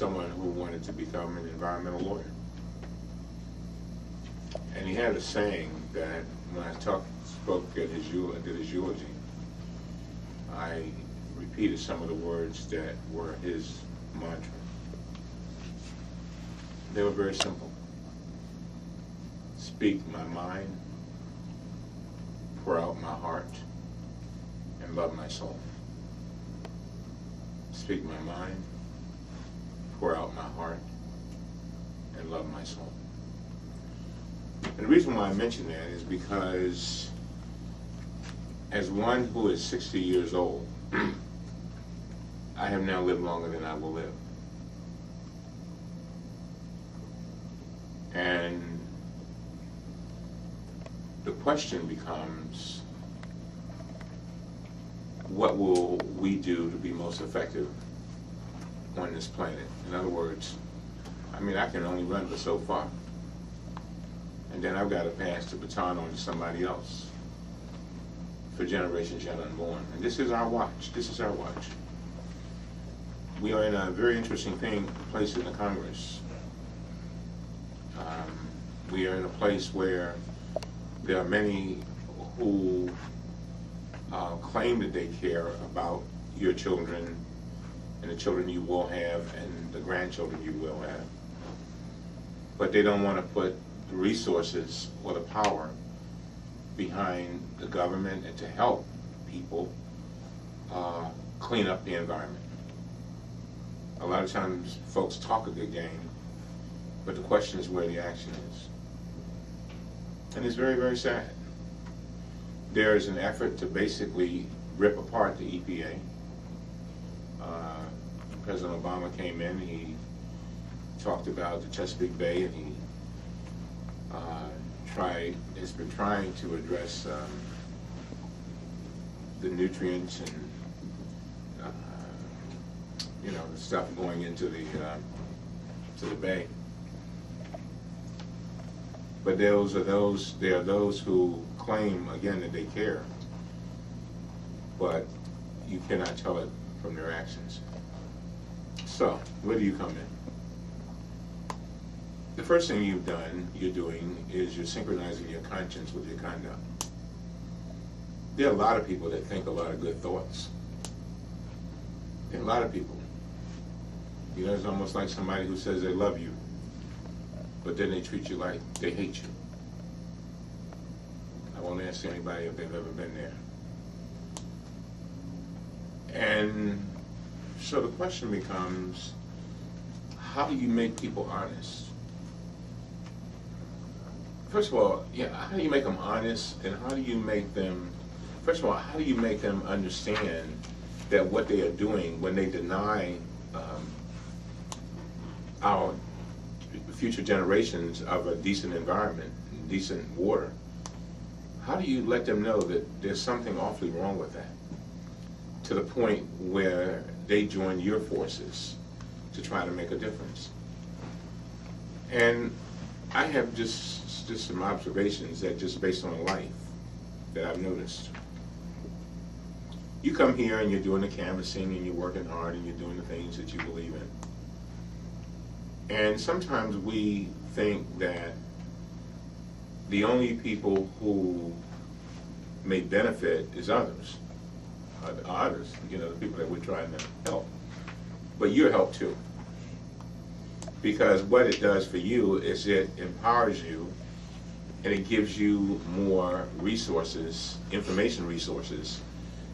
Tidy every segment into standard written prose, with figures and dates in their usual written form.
someone who wanted to become an environmental lawyer. And he had a saying that when I spoke at his eulogy, I repeated some of the words that were his mantra. They were very simple. Speak my mind, pour out my heart, and love my soul. Speak my mind, pour out my heart, and love my soul. And the reason why I mention that is because as one who is 60 years old, I have now lived longer than I will live. And the question becomes, what will we do to be most effective on this planet? In other words, I mean, I can only run but so far. And then I've got to pass the baton on to somebody else for generations yet unborn. And this is our watch. This is our watch. We are in a very interesting place in the Congress. We are in a place where there are many who claim that they care about your children and the children you will have and the grandchildren you will have. But they don't want to put the resources or the power behind the government and to help people clean up the environment. A lot of times folks talk a good game, but the question is where the action is. And it's very, very sad. There is an effort to basically rip apart the EPA. President Obama came in, he talked about the Chesapeake Bay, and he has been trying to address the nutrients and the stuff going into to the bay. But there are those who claim again that they care, but you cannot tell it from their actions. So, where do you come in? The first thing you're doing is you're synchronizing your conscience with your conduct. There are a lot of people that think a lot of good thoughts. There are a lot of people. It's almost like somebody who says they love you, but then they treat you like they hate you. I won't ask anybody if they've ever been there. And so the question becomes, how do you make people honest? First of all, how do you make them honest, and how do you make them, first of all, how do you make them understand that what they are doing when they deny our future generations of a decent environment, decent water, how do you let them know that there's something awfully wrong with that, to the point where they join your forces to try to make a difference? And I have just some observations that just based on life that I've noticed. You come here and you're doing the canvassing and you're working hard and you're doing the things that you believe in. And sometimes we think that the only people who may benefit is others. The people that we're trying to help. But you're helped too. Because what it does for you is it empowers you and it gives you more resources, information resources,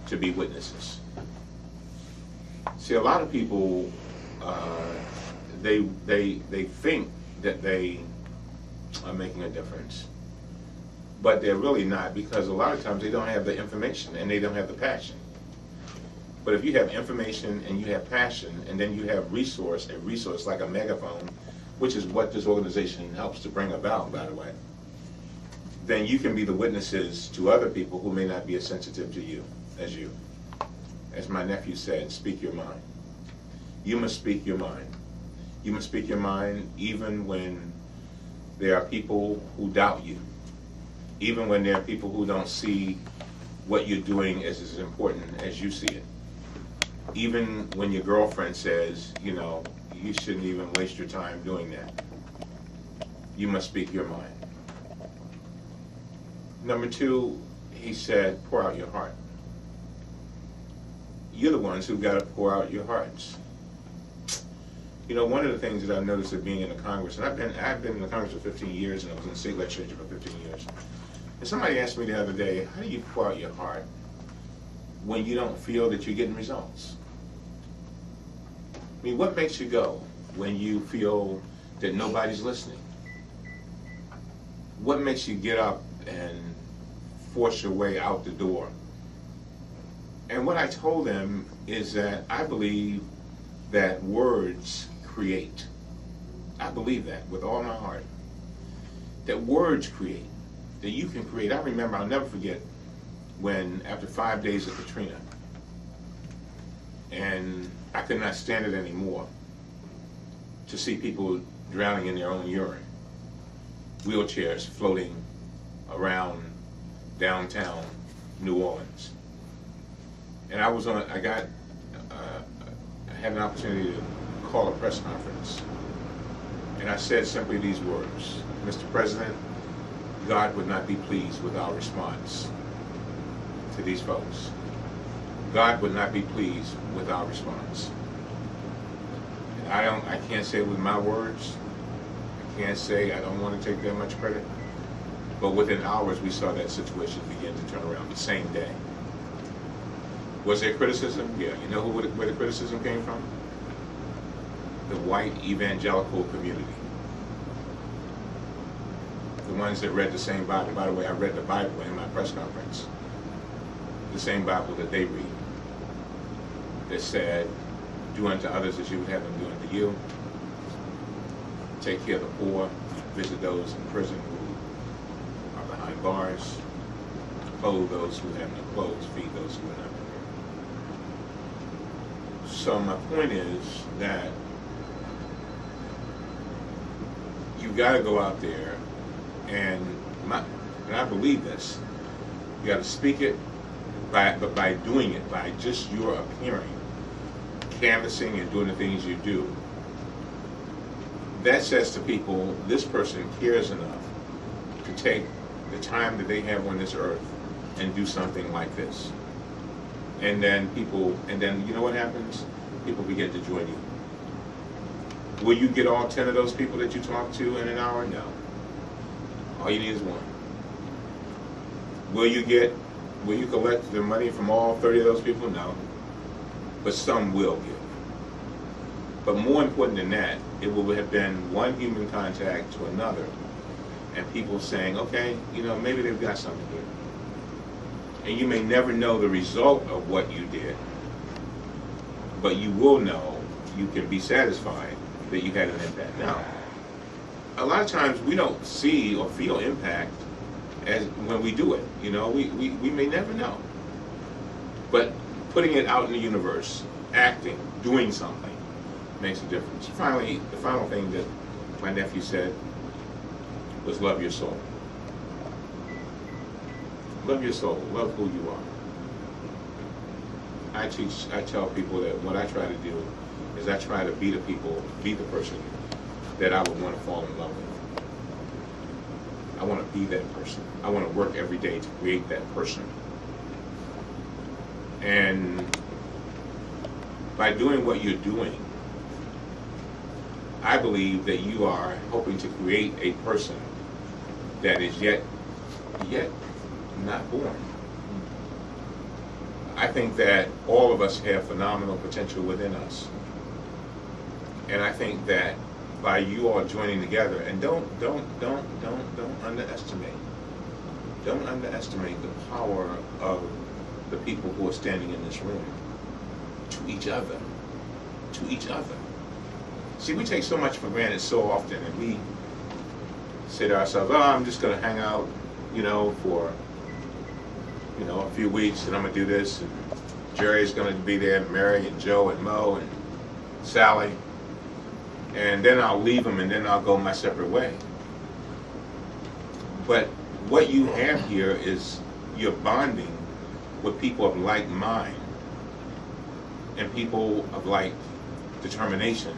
to be witnesses. See, a lot of people, they think that they are making a difference, but they're really not, because a lot of times they don't have the information and they don't have the passion. But if you have information and you have passion, and then you have a resource like a megaphone, which is what this organization helps to bring about, by the way, then you can be the witnesses to other people who may not be as sensitive to you as you. As my nephew said, speak your mind. You must speak your mind. You must speak your mind even when there are people who doubt you, even when there are people who don't see what you're doing as important as you see it. Even when your girlfriend says, you shouldn't even waste your time doing that. You must speak your mind. Number two, he said, pour out your heart. You're the ones who've got to pour out your hearts. You know, one of the things that I've noticed of being in the Congress, and I've been in the Congress for 15 years, and I was in the state legislature for 15 years. And somebody asked me the other day, how do you pour out your heart when you don't feel that you're getting results? I mean, what makes you go when you feel that nobody's listening? What makes you get up and force your way out the door? And what I told them is that I believe that words create. I believe that with all my heart. That words create. That you can create. I remember, I'll never forget, when after 5 days of Katrina, and I could not stand it anymore to see people drowning in their own urine, wheelchairs floating around downtown New Orleans. And I had an opportunity to call a press conference, and I said simply these words: Mr. President, God would not be pleased with our response to these folks. God would not be pleased with our response. And I can't say it with my words. I can't say, I don't want to take that much credit. But within hours, we saw that situation begin to turn around the same day. Was there criticism? Yeah. You know where the criticism came from? The white evangelical community. The ones that read the same Bible. By the way, I read the Bible in my press conference. The same Bible that they read. That said, do unto others as you would have them do unto you. Take care of the poor. Visit those in prison who are behind bars. Clothe those who have no clothes. Feed those who are not. So my point is that you got to go out there, and I believe this. You got to speak it, but by doing it, by just your appearing, canvassing and doing the things you do, that says to people, this person cares enough to take the time that they have on this earth and do something like this. And then you know what happens? People begin to join you. Will you get all 10 of those people that you talk to in an hour? No. All you need is one. Will you collect the money from all 30 of those people? No. But some will give. But more important than that, it will have been one human contact to another, and people saying, okay, you know, maybe they've got something here. And you may never know the result of what you did, but you will know, you can be satisfied that you had an impact. Now, a lot of times we don't see or feel impact as when we do it. You know, we may never know. But putting it out in the universe, acting, doing something, makes a difference. Finally, the final thing that my nephew said was love your soul. Love your soul. Love who you are. I tell people that what I try to do is I try to be the person that I would want to fall in love with. I want to be that person. I want to work every day to create that person. And by doing what you're doing, I believe that you are hoping to create a person that is yet not born. I think that all of us have phenomenal potential within us. And I think that by you all joining together, and don't underestimate the power of the people who are standing in this room to each other. See, we take so much for granted so often, and we say to ourselves, oh, I'm just going to hang out, for, a few weeks, and I'm going to do this, and Jerry's going to be there, and Mary, and Joe, and Mo, and Sally, and then I'll leave them, and then I'll go my separate way. But what you have here is you're bonding with people of like mind, and people of like determination,